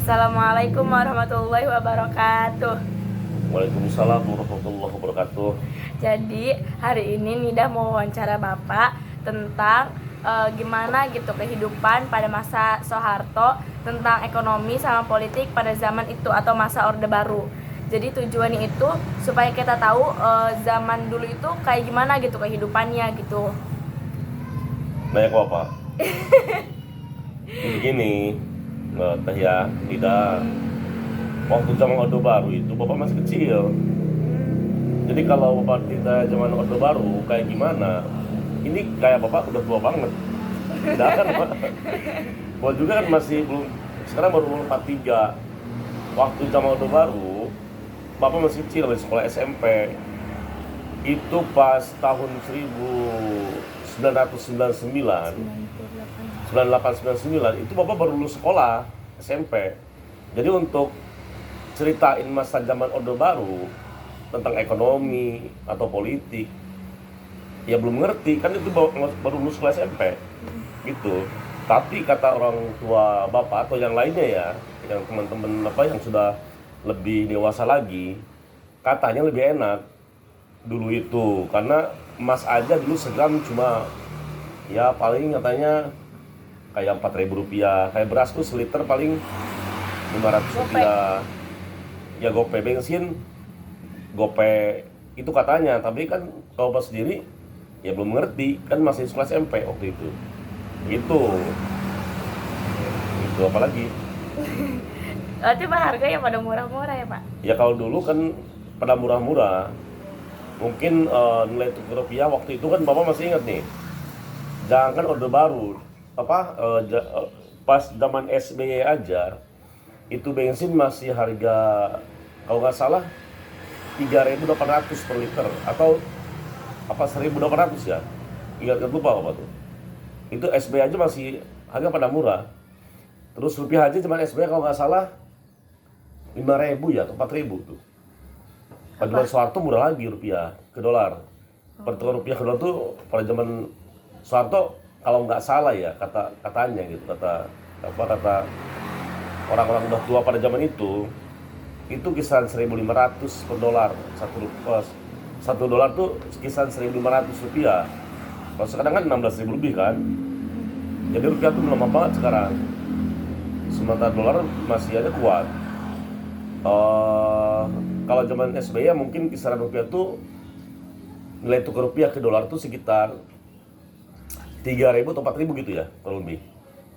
Assalamualaikum warahmatullahi wabarakatuh. Waalaikumsalam warahmatullahi wabarakatuh. Jadi hari ini Nida mau wawancara Bapak tentang gimana gitu kehidupan pada masa Soeharto, tentang ekonomi sama politik pada zaman itu atau masa Orde Baru. Jadi tujuannya itu supaya kita tahu zaman dulu itu kayak gimana gitu kehidupannya gitu. Banyak apa? Begini, Teh ya, tidak. Waktu zaman Orde Baru itu Bapak masih kecil. Jadi kalau Bapak kita zaman Orde Baru kayak gimana? Ini kayak Bapak udah tua banget. Tidak kan Pak? Bapak juga kan masih belum, sekarang baru umur 43. Waktu zaman Orde Baru, Bapak masih kecil, masih sekolah SMP. Itu pas tahun 1999, 9899 itu Bapak baru lulus sekolah SMP. Jadi untuk ceritain masa zaman Orde Baru tentang ekonomi atau politik ya belum ngerti, kan itu baru lulus sekolah SMP gitu. Tapi kata orang tua Bapak atau yang lainnya ya, yang teman-teman apa yang sudah lebih dewasa lagi, katanya lebih enak dulu itu, karena emas aja dulu segram cuma ya paling katanya kayak 4.000 rupiah, kayak beras tuh seliter paling 500 rupiah. Ya gope bensin, gope itu katanya, tapi kan kalau pas sendiri ya belum mengerti, kan masih sekolah SMP waktu itu. Gitu. Itu apalagi? Berarti Pak harga ya pada murah-murah ya Pak? Ya kalau dulu kan pada murah-murah. Mungkin nilai tukar rupiah waktu itu kan Bapak masih ingat nih. Jangan kan Orde Baru, pas zaman SBY aja itu bensin masih harga kalau nggak salah 3.800 per liter atau apa 1.800 ya, ingat lupa apa tuh. Itu SBY aja masih harga pada murah. Terus rupiah aja zaman SBY kalau nggak salah 5.000 ya atau 4.000 tuh. Pada zaman Soeharto murah lagi rupiah ke dolar. Pertukaran rupiah ke dolar tuh pada zaman Soeharto kalau nggak salah ya katanya gitu, kata orang-orang udah tua pada zaman itu kisaran 1.500 per dolar. Satu dolar tuh kisaran 1.500 rupiah. Kalau sekarang kan 16.000 lebih kan. Jadi rupiah tuh melemah banget sekarang. Sementara dolar masih aja kuat. Kalau zaman SBY mungkin kisaran rupiah tuh nilai tukar rupiah ke dolar tuh sekitar 3.000 atau 4.000 gitu ya, kurang lebih.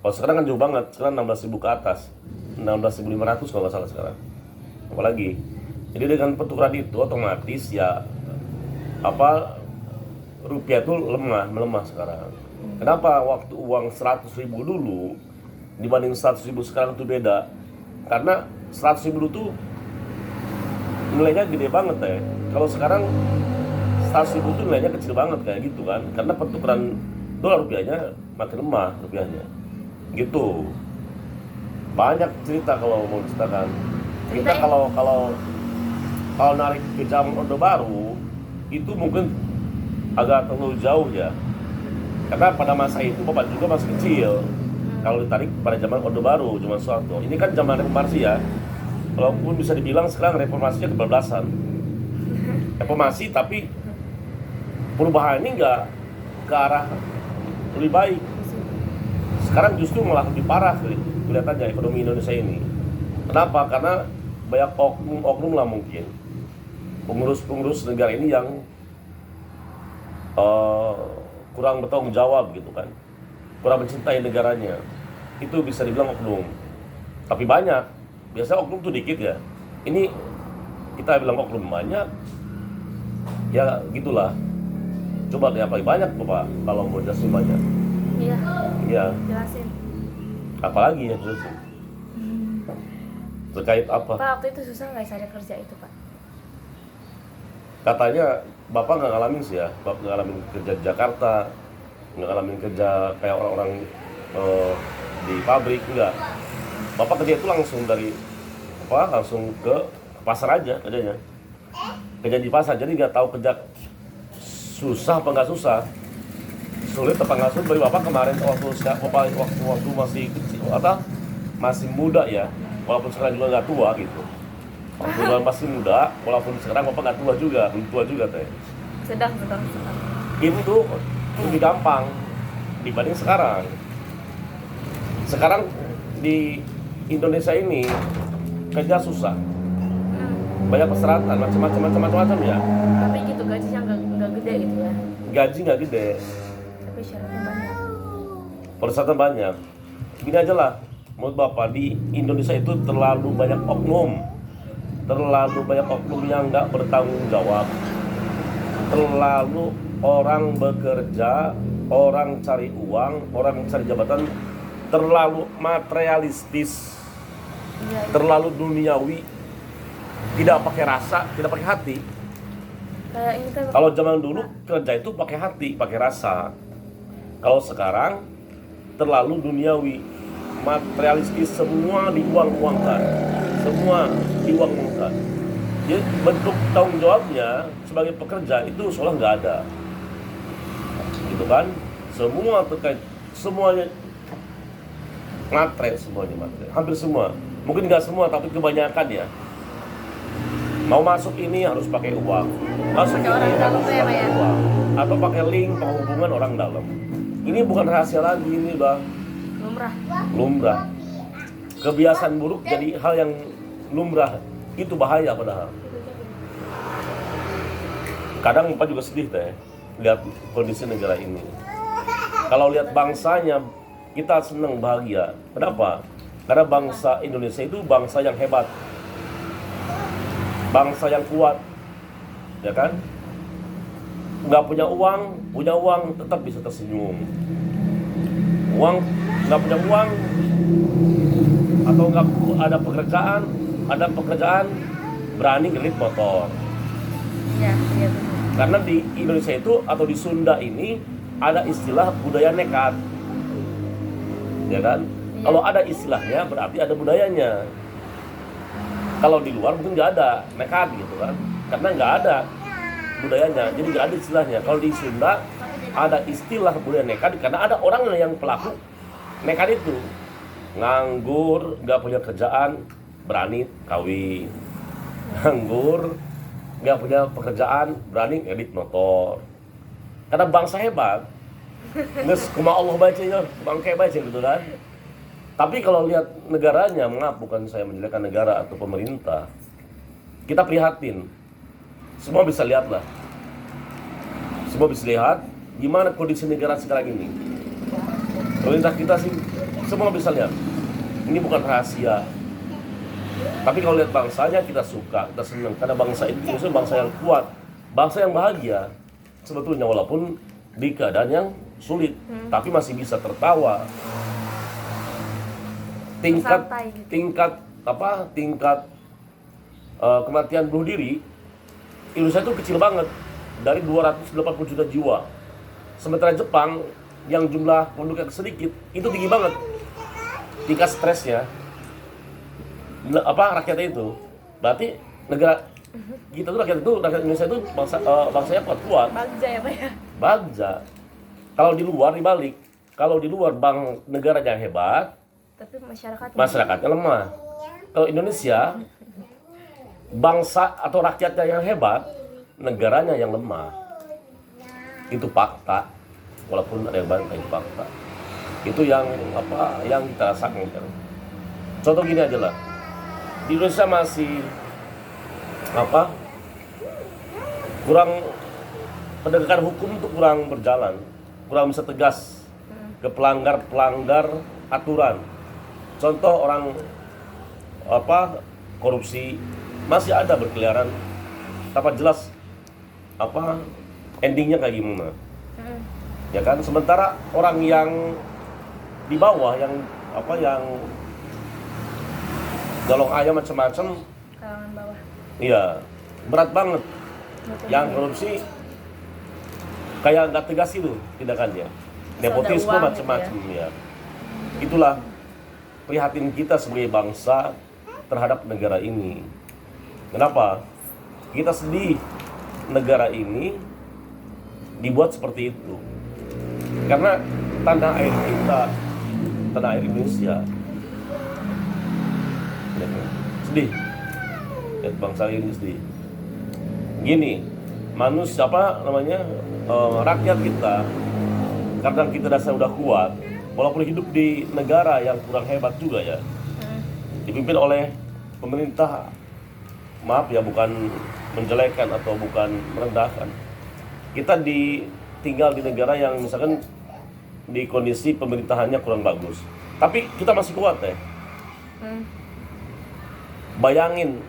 Kalau sekarang kan jauh banget, sekarang 16.000 ke atas, 16.500 kalau nggak salah sekarang. Apalagi, jadi dengan pertukaran itu otomatis ya rupiah tuh melemah sekarang. Kenapa waktu uang 100.000 dulu dibanding 100.000 sekarang tuh beda? Karena 100.000 dulu tuh nilainya gede banget ya. Kalau sekarang 100.000 tuh nilainya kecil banget kayak gitu kan. Karena pertukaran dolar rupiahnya makin lemah rupiahnya. Gitu. Banyak cerita kalau mau ceritakan. Kita kalau narik ke zaman Orde Baru itu mungkin agak terlalu jauh ya. Karena pada masa itu Bapak juga masih kecil. Kalau ditarik pada zaman Orde Baru, zaman Soeharto. Ini kan zaman reformasi ya. Walaupun bisa dibilang sekarang reformasinya kebablasan. Reformasi tapi perubahannya nggak ke arah lebih baik. Sekarang justru malah lebih parah kelihatannya ekonomi Indonesia ini. Kenapa? Karena banyak oknum lah mungkin pengurus negara ini yang kurang bertanggung jawab gitu kan, kurang mencintai negaranya. Itu bisa dibilang oknum. Tapi banyak. Biasa oknum tuh dikit ya. Ini kita bilang oknum banyak. Ya gitulah. Coba deh apa banyak Bapak kalau mau jelasin banyak. Iya. Iya. Jelasin. Apalagi ya jelasin. Terkait apa? Pak waktu itu susah nggak cari kerja itu Pak? Katanya Bapak nggak ngalamin sih ya. Bapak nggak ngalamin kerja di Jakarta, nggak ngalamin kerja kayak orang-orang di pabrik, enggak. Bapak kerja itu langsung langsung ke pasar aja kerjanya. Kerja di pasar, jadi nggak tahu kerja susah apa nggak susah, sulit apa nggak sulit. Bagi Bapak kemarin waktu masih kecil, masih muda ya, walaupun sekarang juga nggak tua gitu. Waktu dulu masih muda, walaupun sekarang bapak nggak tua juga, belum tua juga teh. sedang. Itu lebih gampang dibanding sekarang. Sekarang di Indonesia ini kerja susah, banyak persyaratan macam-macam ya. Tapi gitu gajinya nggak gede gitu ya. Gaji nggak gede, Tapi syaratnya banyak. persyaratan banyak. Gini aja lah, menurut bapak di Indonesia itu terlalu banyak oknum yang nggak bertanggung jawab, terlalu orang bekerja, orang cari uang, orang cari jabatan, terlalu materialistis, Iya. terlalu duniawi, tidak pakai rasa, tidak pakai hati. Kayak ini kan. Kalau zaman dulu kerja itu pakai hati, pakai rasa. Kalau sekarang terlalu duniawi, materialistis, semua diuang-uangkan, Jadi bentuk tanggung jawabnya sebagai pekerja itu seolah nggak ada, gitu kan? Semua terkait, semuanya semuanya matre, hampir semua. Mungkin nggak semua, tapi kebanyakan ya. Mau masuk ini harus pakai uang, masuk Pakai orang ini dalam harus ya, Pak, pakai ya? uang, atau pakai link penghubungan orang dalam. Ini bukan rahasia lagi, ini udah lumrah. Kebiasaan buruk jadi hal yang lumrah, itu bahaya padahal. Kadang Bapak juga sedih teh lihat kondisi negara ini. Kalau lihat bangsanya kita senang bahagia. Kenapa? Karena bangsa Indonesia itu bangsa yang hebat, bangsa yang kuat, ya kan? Nggak punya uang tetap bisa tersenyum. Nggak punya uang atau nggak ada pekerjaan berani ngelit motor. Iya, betul. Karena di Indonesia itu atau di Sunda ini ada istilah budaya nekat, ya kan? Iya. Kalau ada istilahnya berarti ada budayanya. Kalau di luar mungkin nggak ada nekat gitu kan, karena nggak ada budayanya, jadi nggak ada istilahnya. Kalau di Sunda ada istilah budaya nekat karena ada orang yang pelaku nekat itu nganggur, nggak punya kerjaan, berani kawin. Nganggur, nggak punya pekerjaan, berani ngedit motor. Karena bangsa hebat, nges kuma Allah bacanya, bangkai baca gitu kan. Tapi kalau lihat negaranya, maaf bukan saya menjelekkan negara atau pemerintah, kita prihatin. Semua bisa lihat lah, semua bisa lihat gimana kondisi negara sekarang ini. Pemerintah kita sih semua bisa lihat. Ini bukan rahasia. Tapi kalau lihat bangsanya kita suka, kita senang karena bangsa itu bangsa yang kuat, bangsa yang bahagia sebetulnya walaupun di keadaan yang sulit, tapi masih bisa tertawa. Tingkat kematian bunuh diri Indonesia itu kecil banget dari 280 juta jiwa. Sementara Jepang yang jumlah penduduknya sedikit itu tinggi banget tingkat stresnya. Rakyatnya itu berarti negara kita tuh rakyat Indonesia itu bangsanya kuat. Bagja ya, Pak ya. Bagja. Kalau di luar dibalik, kalau di luar negaranya hebat, Tapi masyarakatnya lemah. Kalau Indonesia bangsa atau rakyatnya yang hebat, negaranya yang lemah. Itu fakta. Walaupun ada yang bantah, itu fakta. Itu yang kita rasakan. Contoh gini aja lah. Di Indonesia masih kurang penegakan hukum itu kurang berjalan, kurang bisa tegas ke pelanggar aturan. Contoh orang korupsi masih ada berkeliaran tanpa jelas endingnya kayak gimana. Ya kan, sementara orang yang di bawah yang golong ayam macam-macam, kalangan bawah. iya berat banget. Betul. Yang korupsi kayak nggak tegas itu tindakannya, nepotisme uang macam-macam ya. Itulah prihatin kita sebagai bangsa terhadap negara ini. Kenapa? Kita sedih negara ini dibuat seperti itu. Karena tanah air kita, tanah air Indonesia, ya sedih. Lihat bangsa ini sedih. Gini, manusia rakyat kita, kadang kita dasar udah kuat, walaupun hidup di negara yang kurang hebat juga ya, dipimpin oleh pemerintah, maaf ya, bukan menjelekan atau bukan merendahkan. Kita tinggal di negara yang misalkan di kondisi pemerintahannya kurang bagus, tapi kita masih kuat ya. Bayangin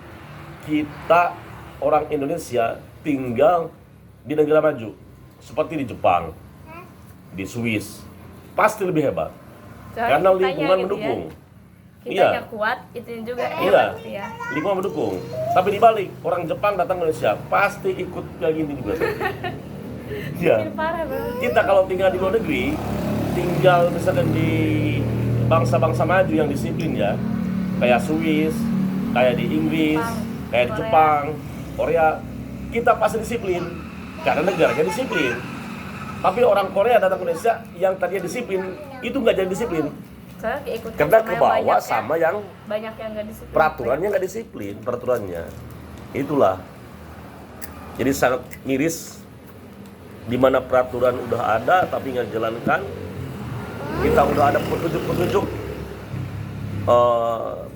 kita orang Indonesia tinggal di negara maju seperti di Jepang, di Swiss, pasti lebih hebat karena lingkungan gitu mendukung. Ya. Kita Iya. yang kuat, itu juga Iya, hebat gitu ya. lingkungan mendukung. Tapi dibalik, orang Jepang datang ke Indonesia pasti ikut kayak gini juga. Iya. Ini parah banget. Kita kalau tinggal di luar negeri, tinggal misalkan di bangsa-bangsa maju yang disiplin ya, kayak Swiss, kayak di Inggris, kayak di Jepang, Korea, kita pasti disiplin karena negaranya disiplin. Tapi orang Korea datang ke Indonesia yang tadinya disiplin itu nggak jadi disiplin Soalnya keikutan karena sama yang kebawa banyak sama yang banyak yang nggak disiplin. peraturannya nggak disiplin, peraturannya itulah. Jadi sangat miris di mana peraturan udah ada tapi nggak dijalankan. Kita udah ada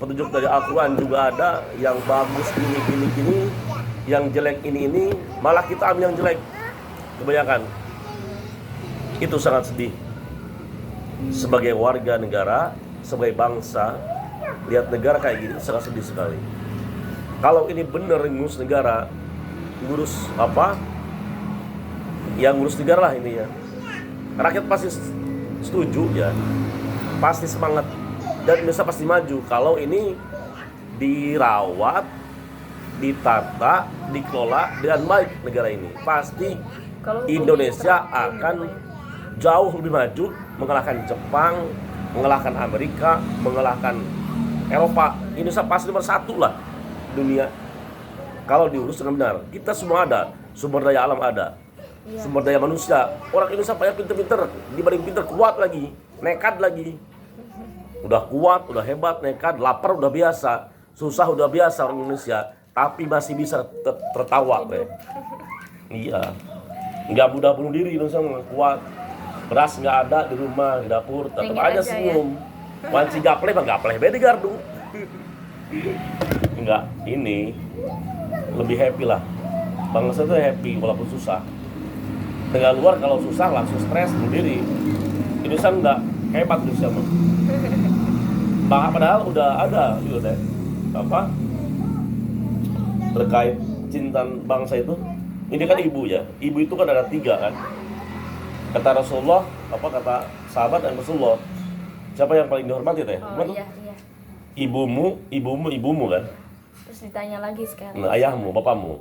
petunjuk dari Al-Quran juga ada yang bagus ini, yang jelek ini, malah kita ambil yang jelek kebanyakan. Itu sangat sedih. Sebagai warga negara, sebagai bangsa, lihat negara kayak gini sangat sedih sekali. Kalau ini benar ngurus negara, ngurus apa? Yang ngurus negara lah ini ya. Rakyat pasti setuju ya, pasti semangat dan Indonesia pasti maju kalau ini dirawat, ditata, dikelola dengan baik negara ini. Pasti Kalau Indonesia akan jauh lebih maju, mengalahkan Jepang, mengalahkan Amerika, mengalahkan Eropa. Indonesia pasti nomor 1 lah dunia kalau diurus dengan benar. Kita semua ada, sumber daya alam ada, sumber daya manusia. Orang Indonesia banyak pinter-pinter, dibanding pinter kuat lagi, nekat lagi. Udah kuat, udah hebat, nekat, lapar udah biasa, susah udah biasa orang Indonesia, tapi masih bisa tertawa deh. Iya, nggak mudah bunuh diri Indonesia, kuat. Beras nggak ada di rumah, di dapur, tetap aja senyum. Wanci gapleh mah gapleh beda gardu. Enggak, ini lebih happy lah. Bangsa itu happy walaupun susah. Dengan luar kalau susah langsung stres, bunuh diri. Indonesia enggak, hebat Indonesia mah. Padahal udah ada gitu deh. Apa? Terkait cinta bangsa itu. Ini kan ibu ya. Ibu itu kan ada 3 kan. Kata Rasulullah, apa kata sahabat dan Rasulullah, siapa yang paling dihormati teh? Oh iya. Ibumu kan? Terus ditanya lagi sekarang. Nah, ayahmu, bapakmu.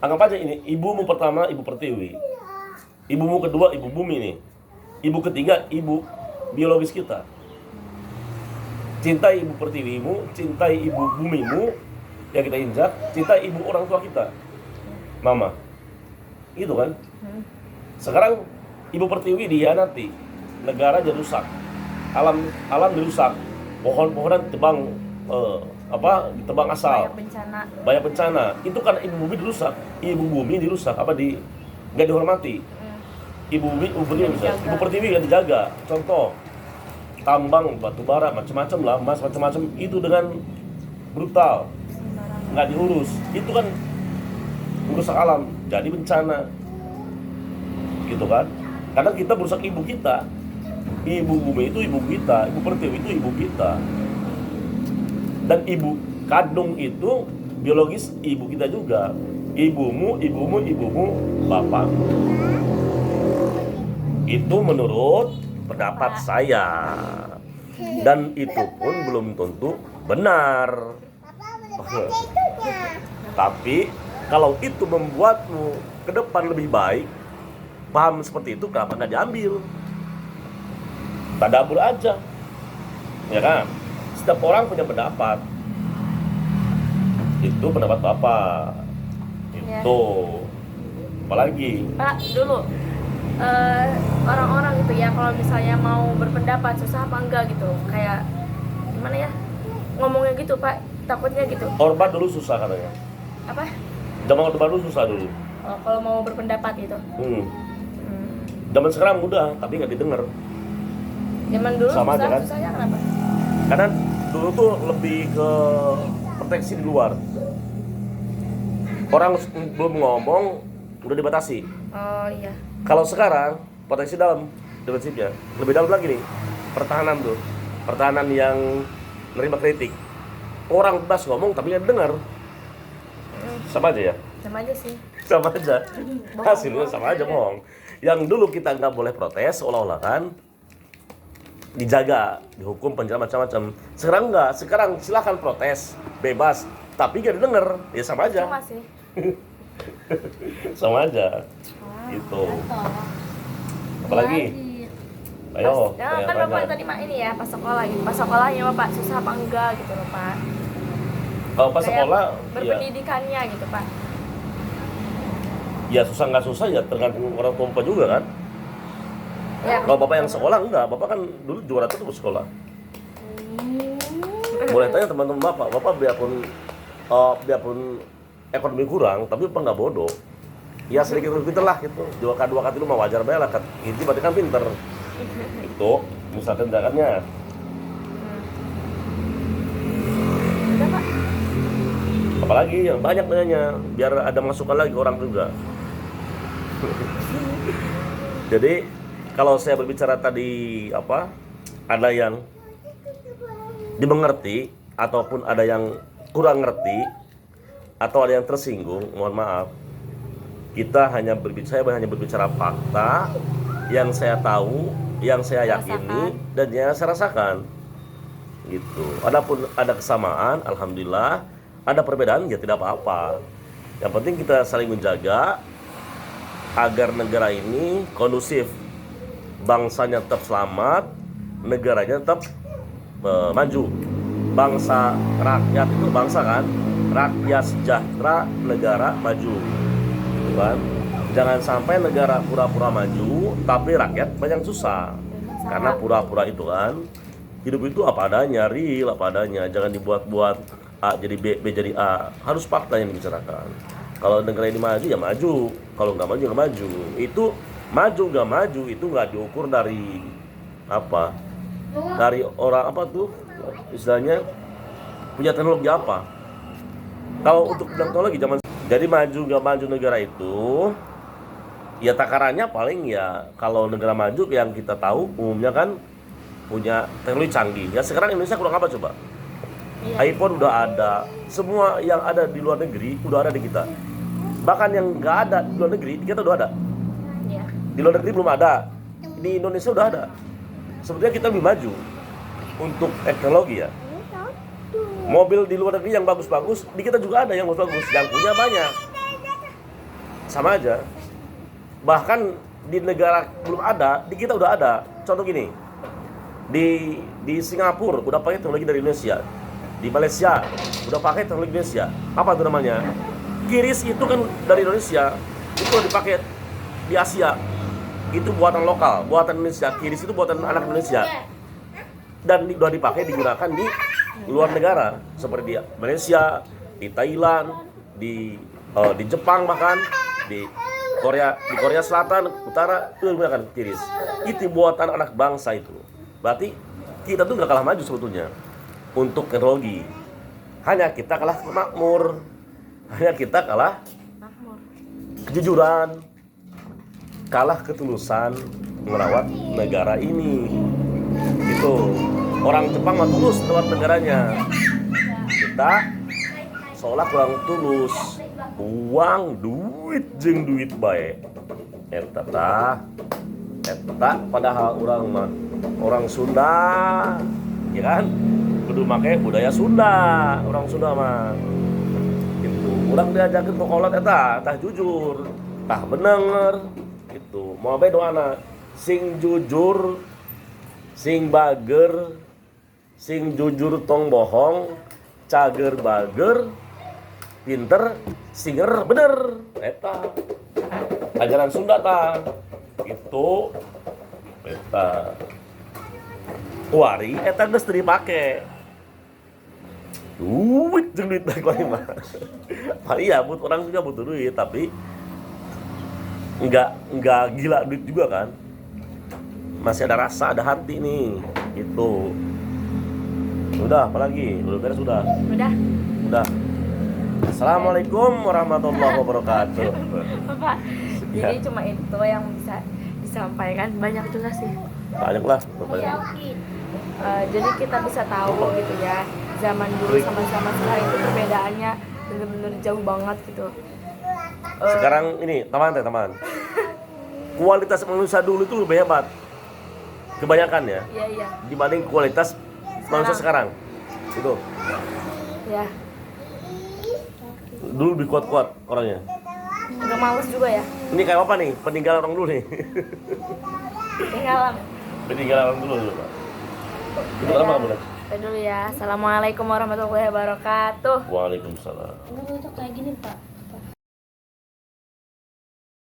Anggap aja ini, ibumu pertama ibu pertiwi. Ibumu kedua ibu bumi nih. Ibu ketiga ibu biologis kita. Cintai ibu pertiwimu, cintai ibu bumimu yang kita injak, cintai ibu orang tua kita. Mama. Gitu kan? Sekarang ibu pertiwi dihianati, negara jadi rusak, alam dirusak, pohon-pohonan ditebang ditebang asal, banyak bencana. Itu kan ibu bumi dirusak, nggak dihormati. Ibu pertiwi nggak dijaga. Contoh, tambang batu bara macam-macam lah, emas macam-macam itu dengan brutal, nggak diurus. Itu kan merusak alam, jadi bencana, gitu kan? Karena kita merusak ibu kita. Ibu bumi itu ibu kita, ibu pertiwi itu ibu kita. Dan ibu kandung itu biologis ibu kita juga. Ibumu, bapakmu. Itu menurut pendapat saya. Dan itu pun belum tentu benar. Tapi kalau itu membuatmu ke depan lebih baik, paham seperti itu, kenapa nggak diambil? Tadabur aja, ya kan? Setiap orang punya pendapat. Itu pendapat Bapak. Itu. Apalagi? Pak, dulu orang-orang gitu ya, kalau misalnya mau berpendapat susah apa enggak gitu, kayak gimana ya ngomongnya gitu Pak, takutnya gitu. Orba dulu susah katanya. Apa? Zaman Orde Baru susah dulu. Oh, kalau mau berpendapat gitu. Hmm. Zaman sekarang mudah, tapi nggak didengar. Zaman dulu Sama aja susah, kan? susahnya kenapa? Karena dulu tuh lebih ke proteksi di luar. Orang belum ngomong udah dibatasi. Oh iya. Kalau sekarang proteksi dalam prinsipnya lebih dalam lagi nih. Pertahanan tuh, pertahanan yang menerima kritik. Orang bebas ngomong tapi nggak dengar. Sama aja ya. Sama aja sih. Sama aja. Hasilnya sama aja bohong. Yang dulu kita nggak boleh protes, seolah-olah kan dijaga, dihukum, penjara macam-macam. Sekarang nggak. Sekarang silakan protes, bebas, tapi nggak didengar. Ya sama aja. Cuma sih. Sama aja. Gitu. Apalagi? Ayo. Ya, kan Bapak tadi ini ya pas sekolah gitu. Pas sekolahnya Bapak susah apa enggak gitu loh Pak. Kalau pas Kayak sekolah, ya, berpendidikannya gitu Pak. ya susah nggak susah ya tergantung orang tua Bapak juga kan. Ya. Kalau Bapak yang sekolah enggak, Bapak kan dulu juara terus sekolah. Boleh tanya teman-teman Bapak biarpun ekonomi kurang, tapi Bapak nggak bodoh. Ya sedikit lebih pinter lah gitu. Dua kali itu mah wajar banget lah. Ini berarti kan pinter. Itu misalkan tindakannya. Udah Pak. Apalagi yang banyak nanya, biar ada masukan lagi orang juga. Jadi kalau saya berbicara tadi ada yang dimengerti ataupun ada yang kurang ngerti atau ada yang tersinggung, mohon maaf. Saya hanya berbicara fakta yang saya tahu, yang saya yakini dan yang saya rasakan. Gitu. Adapun ada kesamaan, alhamdulillah. Ada perbedaan ya tidak apa-apa. Yang penting kita saling menjaga agar negara ini kondusif, bangsanya tetap selamat, negaranya tetap maju. Bangsa rakyat itu bangsa kan, rakyat sejahtera, negara maju. Gitu kan? Jangan sampai negara pura-pura maju, tapi rakyat banyak susah. Karena pura-pura itu kan, hidup itu apa adanya, real apa adanya, jangan dibuat-buat. A jadi B, B jadi A, harus fakta yang dibicarakan. Kalau negara ini maju ya maju, kalau nggak maju nggak maju. Itu maju nggak maju itu nggak diukur dari dari orang istilahnya punya teknologi apa. Kalau untuk teknologi zaman jadi maju nggak maju negara itu ya takarannya paling ya kalau negara maju yang kita tahu umumnya kan punya teknologi canggih. Ya sekarang Indonesia kurang apa coba? iPhone udah ada, semua yang ada di luar negeri udah ada di kita. Bahkan yang nggak ada di luar negeri, di kita udah ada. Di luar negeri belum ada, di Indonesia udah ada. Sebetulnya kita lebih maju untuk teknologi ya. Mobil di luar negeri yang bagus-bagus, di kita juga ada yang bagus-bagus, yang punya banyak. Sama aja. Bahkan di negara belum ada, di kita udah ada. Contoh gini, di Singapura udah pakai teknologi dari Indonesia. Di Malaysia udah pakai teknologi Indonesia. Apa itu namanya? Kiris itu kan dari Indonesia, itu dipakai di Asia. Itu buatan lokal, buatan Indonesia. Kiris itu buatan anak Indonesia. Dan udah dipakai digunakan di luar negara seperti di Malaysia, di Thailand, di Jepang bahkan di Korea Selatan, Utara itu digunakan Kiris. Itu buatan anak bangsa itu. Berarti kita tuh nggak kalah maju sebetulnya. Untuk teknologi, hanya kita kalah makmur, hanya kita kalah kejujuran, kalah ketulusan merawat negara ini. Gitu. Orang Jepang mah tulus merawat negaranya. Kita seolah kurang tulus. Uang, duit, jeung duit bae. Eta padahal orang Sunda, ya kan? Kudu make budaya Sunda, orang Sunda mah. Gitu. Urang diajakeun ku kolot eta, tah jujur, tah bener. Gitu. Moal bae doana, sing jujur, sing bager, sing jujur tong bohong, cager bager, pinter, singer bener. Eta. Ajaran Sunda tah. Gitu. Eta. Wari eta geus teu dipake. duit duit mah. Iya, orang juga butuh duit, tapi nggak gila duit juga kan. Masih ada rasa, ada hati nih, gitu. Udah, apalagi? Udah beres sudah. Udah. Assalamualaikum warahmatullahi wabarakatuh. Bapak, jadi cuma itu yang bisa disampaikan, banyak juga sih. Banyak lah, pokoknya. Jadi kita bisa tahu gitu ya, zaman dulu sama zaman sekarang itu perbedaannya bener-bener jauh banget gitu. Sekarang ini, teman. Kualitas manusia dulu itu lebih hebat. Kebanyakan ya. Iya. Dibanding kualitas manusia sekarang. Itu. Ya, Dulu lebih kuat-kuat orangnya. agak males juga ya. Ini kayak apa nih? Peninggalan orang dulu nih. Tinggalan. Peninggalan orang dulu. Pak. Itu apa boleh? Dulu ya. Assalamualaikum warahmatullahi wabarakatuh. Waalaikumsalam. Enggak tuh kayak gini, Pak.